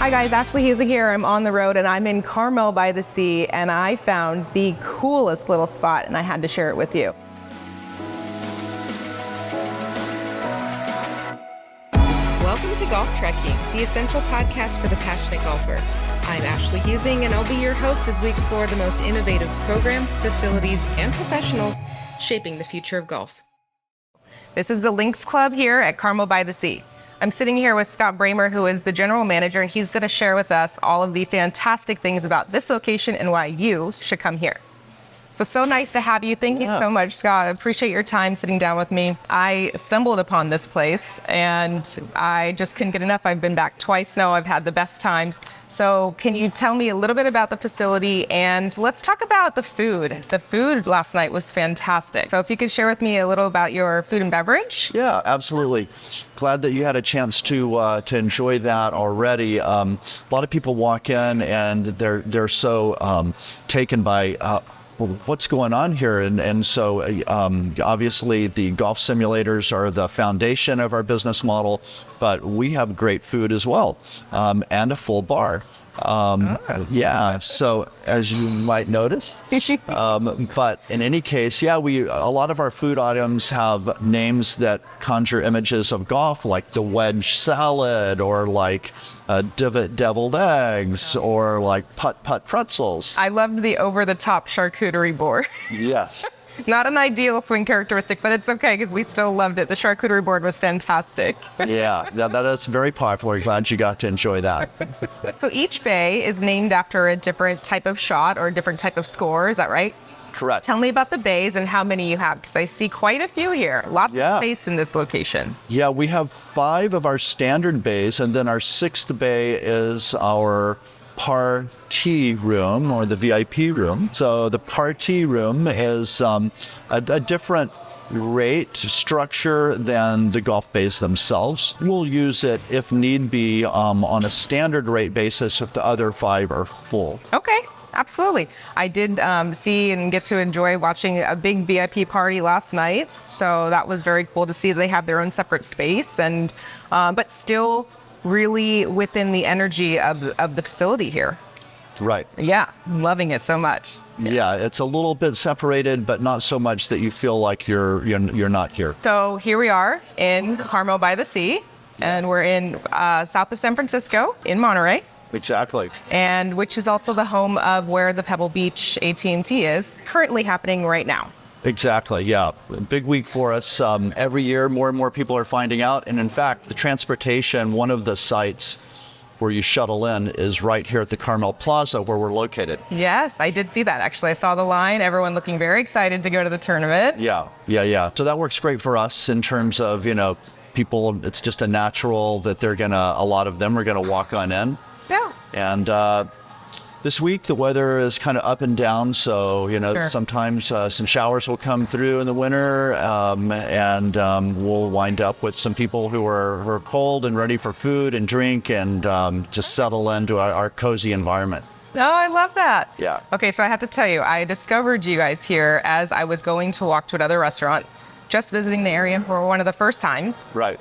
Hi guys, Ashley Hughes here. I'm on the road and I'm in Carmel by the sea, and I found the coolest little spot and I had to share it with you. Welcome to Golftrekking, the essential podcast for the passionate golfer. I'm Ashley Hughes and I'll be your host as we explore the most innovative programs, facilities, and professionals shaping the future of golf. This is the Links Club here at Carmel by the Sea. I'm sitting here with Scott Bramer, who is the general manager, and he's going to share with us all of the fantastic things about this location and why you should come here. So nice to have you. Thank you so much, Scott. I appreciate your time sitting down with me. I stumbled upon this place and I just couldn't get enough. I've been back twice now. I've had the best times. So can you tell me a little bit about the facility, and let's talk about the food. The food last night was fantastic. So if you could share with me a little about your food and beverage. Yeah, absolutely. Glad that you had a chance to enjoy that already. A lot of people walk in and they're so taken by what's going on here, and so obviously the golf simulators are the foundation of our business model, but we have great food as well, and a full bar. Yeah, so as you might notice, but in any case, yeah, a lot of our food items have names that conjure images of golf, like the wedge salad, or like divot deviled eggs, or like putt pretzels. I loved the over-the-top charcuterie board. Yes. Not an ideal swing characteristic, but it's okay because we still loved it. The charcuterie board was fantastic. Yeah, that is very popular. Glad you got to enjoy that. So each bay is named after a different type of shot or a different type of score. Is that right? Correct. Tell me about the bays and how many you have, because I see quite a few here. Lots of space in this location. Yeah, we have 5 of our standard bays, and then our 6th bay is our party room, or the VIP room. So the party room is a different rate structure than the golf bays themselves. We'll use it if need be on a standard rate basis if the other 5 are full. Okay. Absolutely. I did see and get to enjoy watching a big VIP party last night. So that was very cool to see they have their own separate space, and but still really within the energy of the facility here. Right. Yeah, loving it so much. Yeah, it's a little bit separated, but not so much that you feel like you're not here. So here we are in Carmel by the Sea, and we're in south of San Francisco in Monterey. Exactly. And which is also the home of where the Pebble Beach AT&T is currently happening right now. Exactly, yeah. Big week for us. Every year, more and more people are finding out. And in fact, the transportation, one of the sites where you shuttle in, is right here at the Carmel Plaza where we're located. Yes, I did see that. Actually, I saw the line. Everyone looking very excited to go to the tournament. Yeah. So that works great for us in terms of, people, it's just a natural that a lot of them are going to walk on in. Yeah. And this week, the weather is kind of up and down, so, Sure. Sometimes some showers will come through in the winter, and we'll wind up with some people who are cold and ready for food and drink, and just settle into our cozy environment. Oh, I love that. Yeah. Okay, so I have to tell you, I discovered you guys here as I was going to walk to another restaurant, just visiting the area for one of the first times. Right.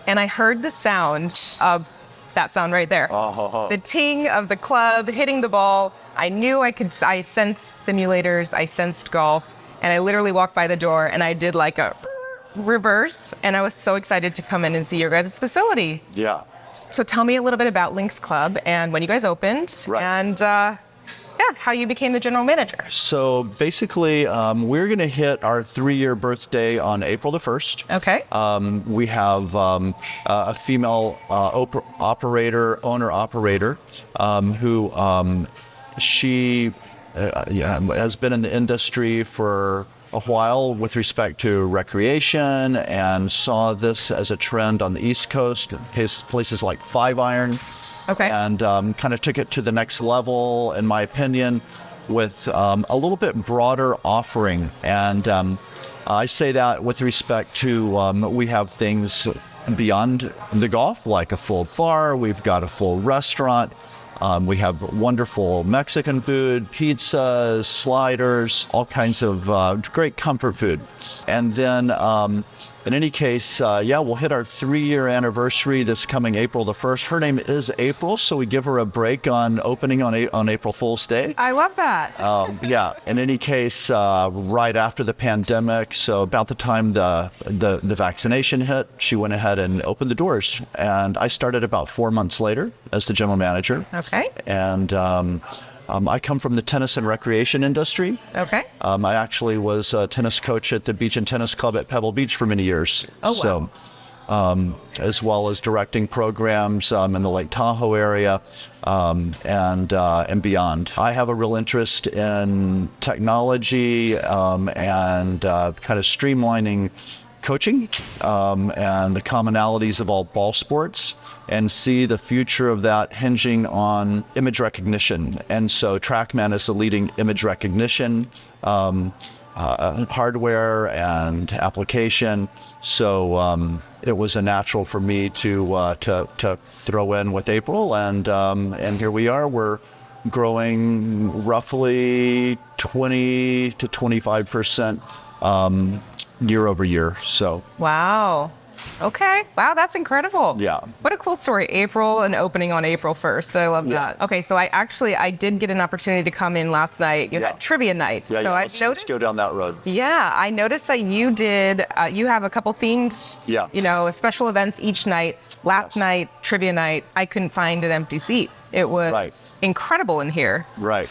And I heard the sound of that sound right there. The ting of the club hitting the ball. I knew I sensed simulators, I sensed golf, and I literally walked by the door and I did like a reverse, and I was so excited to come in and see your guys' facility. Yeah. So tell me a little bit about Links Club and when you guys opened, and how you became the general manager. So basically, we're going to hit our 3-year birthday on April the 1st. Okay. We have a female owner-operator, who she has been in the industry for a while with respect to recreation, and saw this as a trend on the East Coast, places like Five Iron. Okay. And kind of took it to the next level, in my opinion, with a little bit broader offering. And I say that with respect to we have things beyond the golf, like a full bar. We've got a full restaurant. We have wonderful Mexican food, pizzas, sliders, all kinds of great comfort food. And then in any case, we'll hit our 3-year anniversary this coming April the 1st. Her name is April, so we give her a break on opening on April Fool's Day. I love that. In any case, right after the pandemic, so about the time the vaccination hit, she went ahead and opened the doors. And I started about 4 months later as the general manager. Okay. And I come from the tennis and recreation industry. Okay. I actually was a tennis coach at the Beach and Tennis Club at Pebble Beach for many years. Oh, wow. So, as well as directing programs in the Lake Tahoe area and beyond. I have a real interest in technology and kind of streamlining coaching and the commonalities of all ball sports, and see the future of that hinging on image recognition. And so TrackMan is the leading image recognition hardware and application. So it was a natural for me to throw in with April, and here we are. We're growing roughly 20 to 25% year over year. So wow. Okay. Wow, that's incredible. Yeah. What a cool story. April and opening on April 1st. I love that. Okay, so I did get an opportunity to come in last night. You had trivia night. Yeah, so let's go down that road. Yeah, I noticed that you did, you have a couple themed, special events each night. Last night, trivia night, I couldn't find an empty seat. It was incredible in here. Right.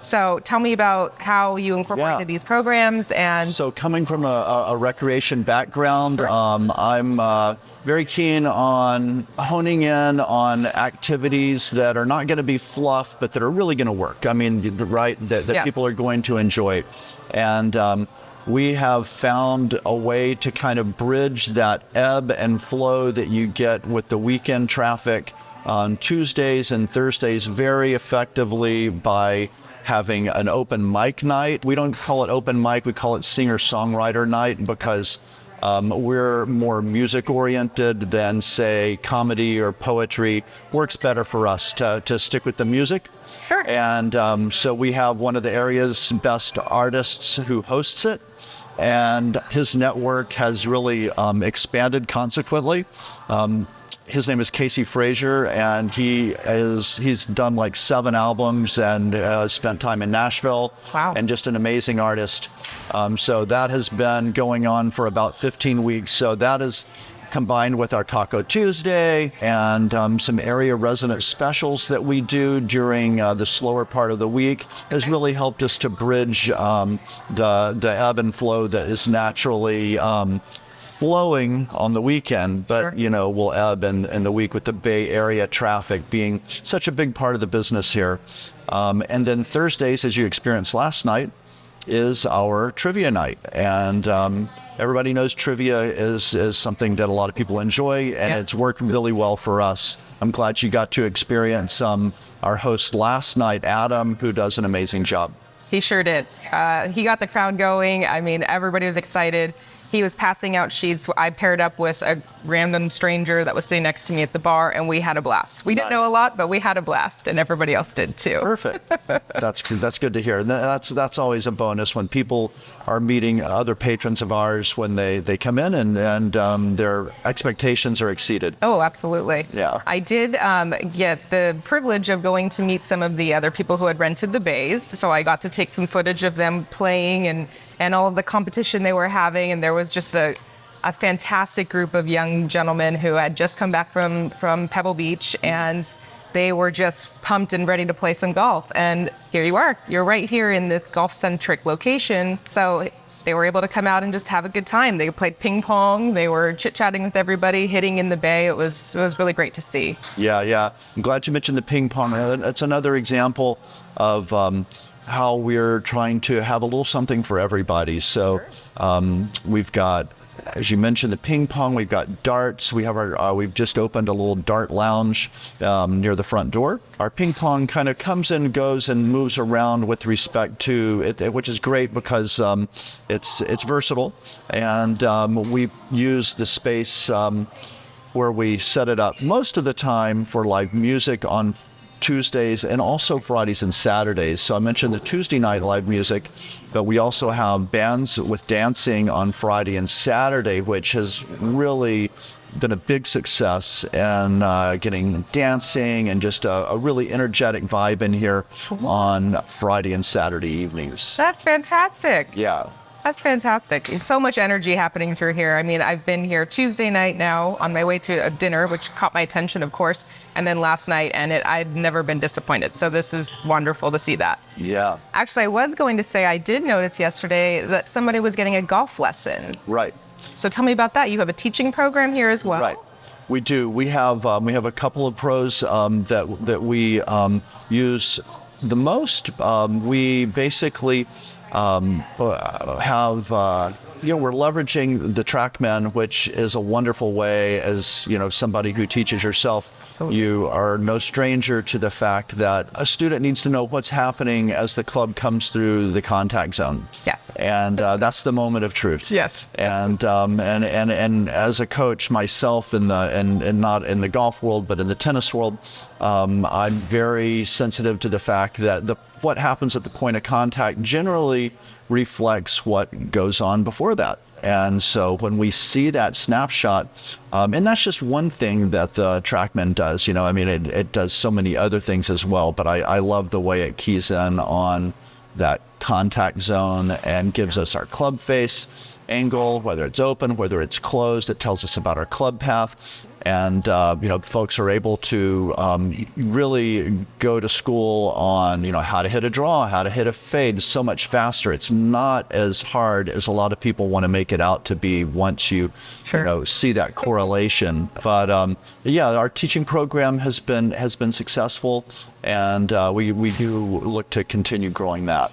So tell me about how you incorporated these programs. And so coming from a recreation background, I'm very keen on honing in on activities that are not going to be fluff, but that are really going to work. I mean, that people are going to enjoy. And we have found a way to kind of bridge that ebb and flow that you get with the weekend traffic on Tuesdays and Thursdays very effectively by having an open mic night. We don't call it open mic, we call it singer-songwriter night, because we're more music oriented than, say, comedy or poetry. Works better for us to stick with the music. Sure. And so we have one of the area's best artists who hosts it, and his network has really expanded consequently. His name is Casey Frazier, and he's done like 7 albums and spent time in Nashville. Wow. And just an amazing artist. So that has been going on for about 15 weeks. So that is combined with our Taco Tuesday and some area resident specials that we do during the slower part of the week has really helped us to bridge the ebb and flow that is naturally flowing on the weekend, but will ebb in the week with the Bay Area traffic being such a big part of the business here. And then Thursdays, as you experienced last night, is our trivia night. And everybody knows trivia is something that a lot of people enjoy, and it's worked really well for us. I'm glad you got to experience our host last night, Adam, who does an amazing job. he sure did. He got the crowd going. I mean, everybody was excited. He was passing out sheets. I paired up with a random stranger that was sitting next to me at the bar, and we had a blast. We didn't know a lot, but we had a blast, and everybody else did too. Perfect. That's good to hear. And that's always a bonus when people are meeting other patrons of ours when they come in and their expectations are exceeded. Oh, absolutely. Yeah. I did get the privilege of going to meet some of the other people who had rented the bays, so I got to take some footage of them playing and all of the competition they were having, and there was just a fantastic group of young gentlemen who had just come back from Pebble Beach, and they were just pumped and ready to play some golf. And here you are. You're right here in this golf-centric location, so they were able to come out and just have a good time. They played ping pong. They were chit-chatting with everybody, hitting in the bay. It was really great to see. Yeah. I'm glad you mentioned the ping pong. It's another example of how we're trying to have a little something for everybody. So we've got, as you mentioned, the ping pong. We've got darts. We have we've just opened a little dart lounge near the front door. Our ping pong kind of comes and goes and moves around with respect to it, which is great because it's versatile, and we use the space where we set it up most of the time for live music on Tuesdays, and also Fridays and Saturdays. So I mentioned the Tuesday night live music, but we also have bands with dancing on Friday and Saturday, which has really been a big success in getting dancing and just a really energetic vibe in here on Friday and Saturday evenings. That's fantastic. Yeah. That's fantastic. It's so much energy happening through here. I mean, I've been here Tuesday night now on my way to a dinner, which caught my attention, of course, and then last night, and I've never been disappointed. So this is wonderful to see that. Yeah. Actually, I was going to say I did notice yesterday that somebody was getting a golf lesson. Right. So tell me about that. You have a teaching program here as well? Right. We do. We have a couple of pros that we use the most. We basically have we're leveraging the TrackMan, which is a wonderful way. As you know, somebody who teaches yourself, you are no stranger to the fact that a student needs to know what's happening as the club comes through the contact zone. Yes. And that's the moment of truth. Yes. And as a coach myself and not in the golf world but in the tennis world, I'm very sensitive to the fact that what happens at the point of contact generally reflects what goes on before that. And so when we see that snapshot, and that's just one thing that the TrackMan does, I mean, it does so many other things as well, but I love the way it keys in on that contact zone and gives us our club face angle, whether it's open, whether it's closed. It tells us about our club path. And, folks are able to really go to school on, how to hit a draw, how to hit a fade so much faster. It's not as hard as a lot of people want to make it out to be once you, see that correlation. But, our teaching program has been successful, and we do look to continue growing that.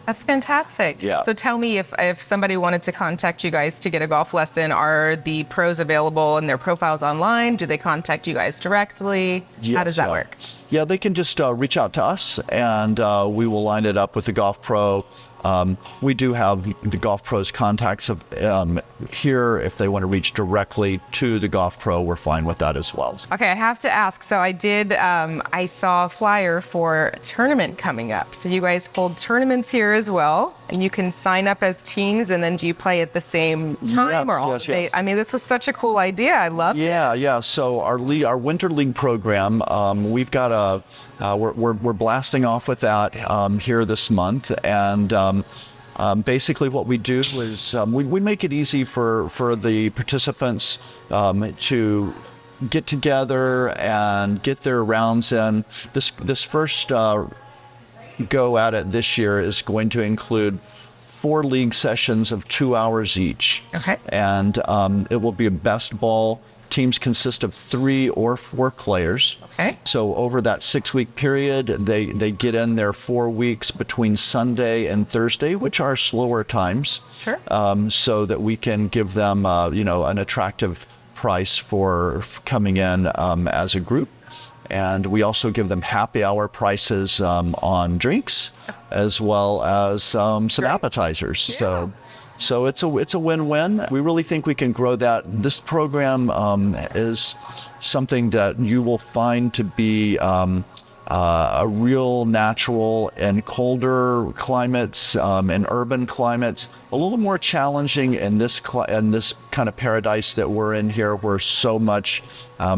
That's fantastic. Yeah. So tell me, if somebody wanted to contact you guys to get a golf lesson, are the pros available in their profiles online? Do they contact you guys directly? Yes, How does that work? Yeah, they can just reach out to us, and we will line it up with the golf pro. We do have the golf pro's contacts here. If they want to reach directly to the golf pro, we're fine with that as well. Okay, I have to ask. So I saw a flyer for a tournament coming up. So you guys hold tournaments here as well, and you can sign up as teams, and then do you play at the same time or all? Yes. I mean, this was such a cool idea. I love it. Yeah. So our winter league program, we've got we're blasting off with that here this month, and basically what we do is we make it easy for the participants to get together and get their rounds in. This first go at it this year is going to include 4 league sessions of 2 hours each. Okay. And it will be a best ball. Teams consist of 3 or 4 players. Okay. So over that 6-week period, they get in their 4 weeks between Sunday and Thursday, which are slower times. Sure. So that we can give them, an attractive price for coming in as a group. And we also give them happy hour prices on drinks, as well as some appetizers. Yeah. So it's a win-win. We really think we can grow that. This program is something that you will find to be a real natural in colder climates, in urban climates, a little more challenging in this kind of paradise that we're in here, where so much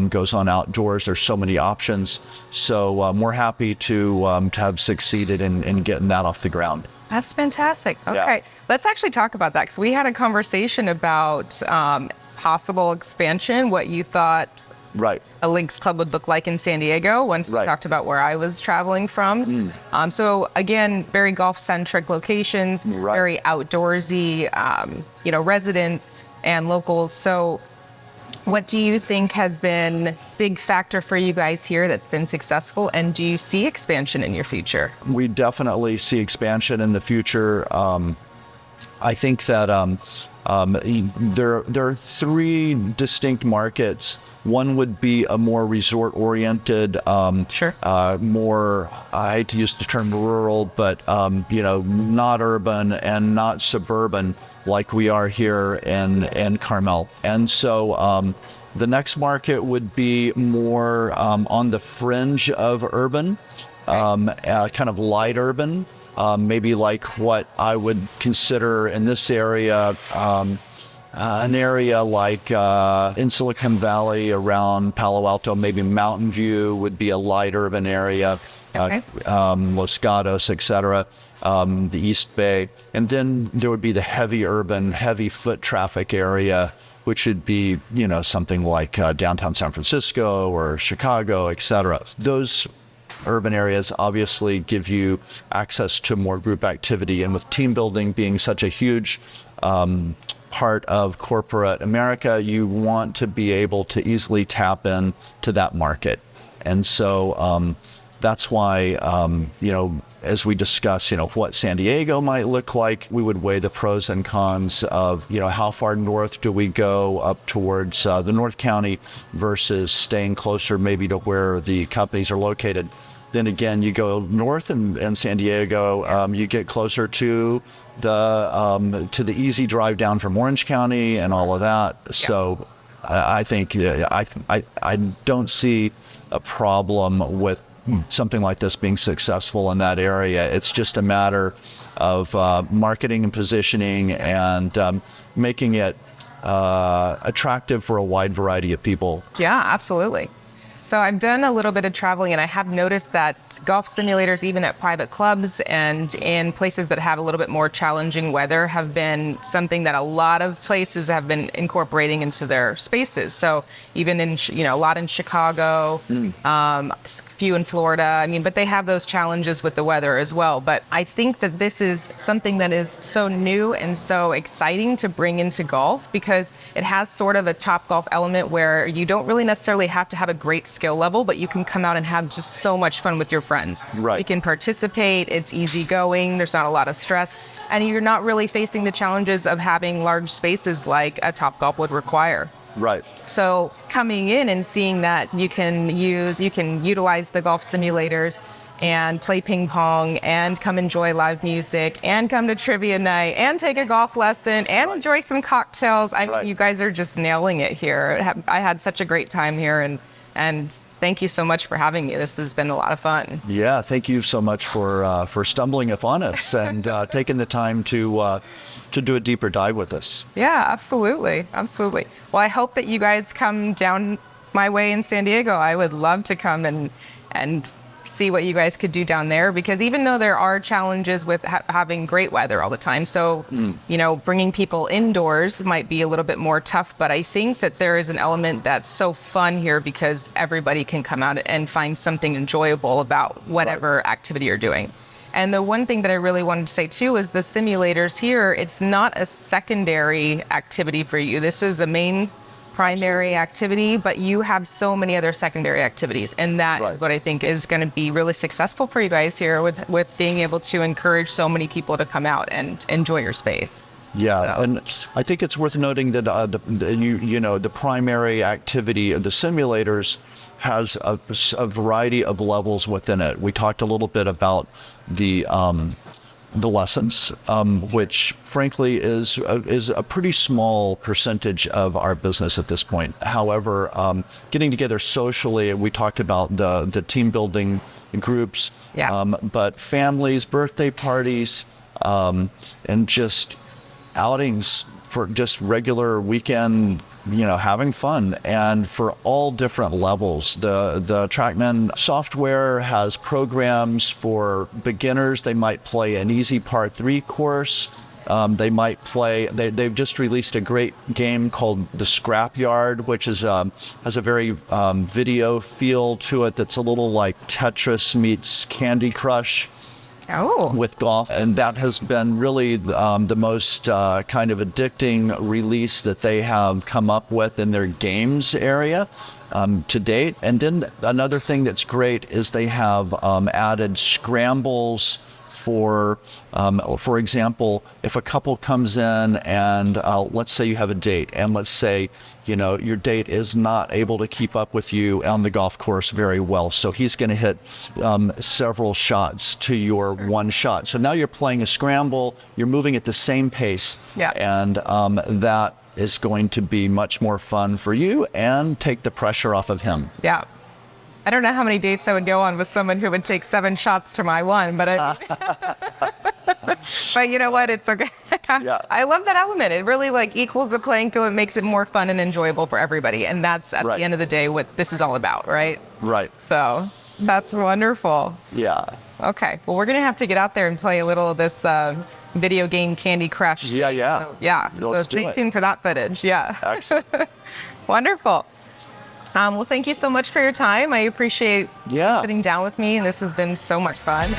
goes on outdoors. There's so many options. So we're happy to have succeeded in getting that off the ground. That's fantastic. Okay. Yeah. Let's actually talk about that, because we had a conversation about possible expansion, what you thought Right. a links club would look like in San Diego once we Right. talked about where I was traveling from. So again, very golf-centric locations, Right. very outdoorsy, residents and locals. So what do you think has been big factor for you guys here that's been successful? And do you see expansion in your future? We definitely see expansion in the future. I think that there are 3 distinct markets. One would be a more resort-oriented, Sure. more, I hate to use the term rural, but, not urban and not suburban like we are here in Carmel. And so The next market would be more on the fringe of urban, kind of light urban, maybe like what I would consider in this area, an area like in Silicon Valley around Palo Alto, maybe Mountain View would be a light urban area, Los Gatos, etc., the East Bay. And then there would be the heavy urban, heavy foot traffic area, which would be, something like downtown San Francisco or Chicago, etc. Those urban areas obviously give you access to more group activity, and with team building being such a huge part of corporate America, you want to be able to easily tap in to that market. And so that's why, as we discuss, what San Diego might look like, we would weigh the pros and cons of, how far north do we go up towards the North County versus staying closer maybe to where the companies are located. Then again, you go north in San Diego, you get closer to the easy drive down from Orange County and all of that. Yeah. So I think I don't see a problem with something like this being successful in that area. It's just a matter of marketing and positioning and making it attractive for a wide variety of people. Yeah, absolutely. So I've done a little bit of traveling, and I have noticed that golf simulators, even at private clubs and in places that have a little bit more challenging weather, have been something that a lot of places have been incorporating into their spaces. So even in, a lot in Chicago, few in Florida, but they have those challenges with the weather as well. But I think that this is something that is so new and so exciting to bring into golf, because it has sort of a Topgolf element where you don't really necessarily have to have a great skill level, but you can come out and have just so much fun with your friends. Right. You can participate, it's easygoing, there's not a lot of stress, and you're not really facing the challenges of having large spaces like a Topgolf would require. Right. So coming in and seeing that you can utilize the golf simulators and play ping pong and come enjoy live music and come to trivia night and take a golf lesson and enjoy some cocktails. You guys are just nailing it here. I had such a great time here, and thank you so much for having me. This has been a lot of fun. Yeah, thank you so much for stumbling upon us and taking the time to do a deeper dive with us. Yeah, absolutely. Well, I hope that you guys come down my way in San Diego. I would love to come and see what you guys could do down there, because even though there are challenges with having great weather all the time, so bringing people indoors might be a little bit more tough, but I think that there is an element that's so fun here because everybody can come out and find something enjoyable about whatever activity you're doing. And the one thing that I really wanted to say too is the simulators here, it's not a secondary activity for you. This is a main primary activity, but you have so many other secondary activities, and that is what I think is going to be really successful for you guys here with being able to encourage so many people to come out and enjoy your space. Yeah, so. And I think it's worth noting that the primary activity of the simulators has a variety of levels within it. We talked a little bit about the lessons, which frankly is a pretty small percentage of our business at this point. However, getting together socially, we talked about the team building groups, but families, birthday parties, and just outings for just regular weekend, having fun, and for all different levels. The TrackMan software has programs for beginners. They might play an easy par 3 course. They might play, they've just released a great game called The Scrapyard, which is has a very video feel to it that's a little like Tetris meets Candy Crush. With golf, and that has been really the most kind of addicting release that they have come up with in their games area to date. And then another thing that's great is they have added scrambles for example, if a couple comes in and let's say you have a date, and let's say your date is not able to keep up with you on the golf course very well, so he's going to hit several shots to your one shot. So now you're playing a scramble, you're moving at the same pace, and that is going to be much more fun for you and take the pressure off of him. Yeah. I don't know how many dates I would go on with someone who would take 7 shots to my 1, but but you know what? It's okay. Yeah. I love that element. It really like equals the playing field. It makes it more fun and enjoyable for everybody. And that's at Right. the end of the day what this is all about, right? Right. So that's wonderful. Yeah. Okay. Well, we're going to have to get out there and play a little of this video game Candy Crush. Yeah, yeah. So, yeah. Let's so do stay it. tuned for that footage. Yeah. Excellent. Wonderful. Well, thank you so much for your time. I appreciate Yeah. sitting down with me, and this has been so much fun.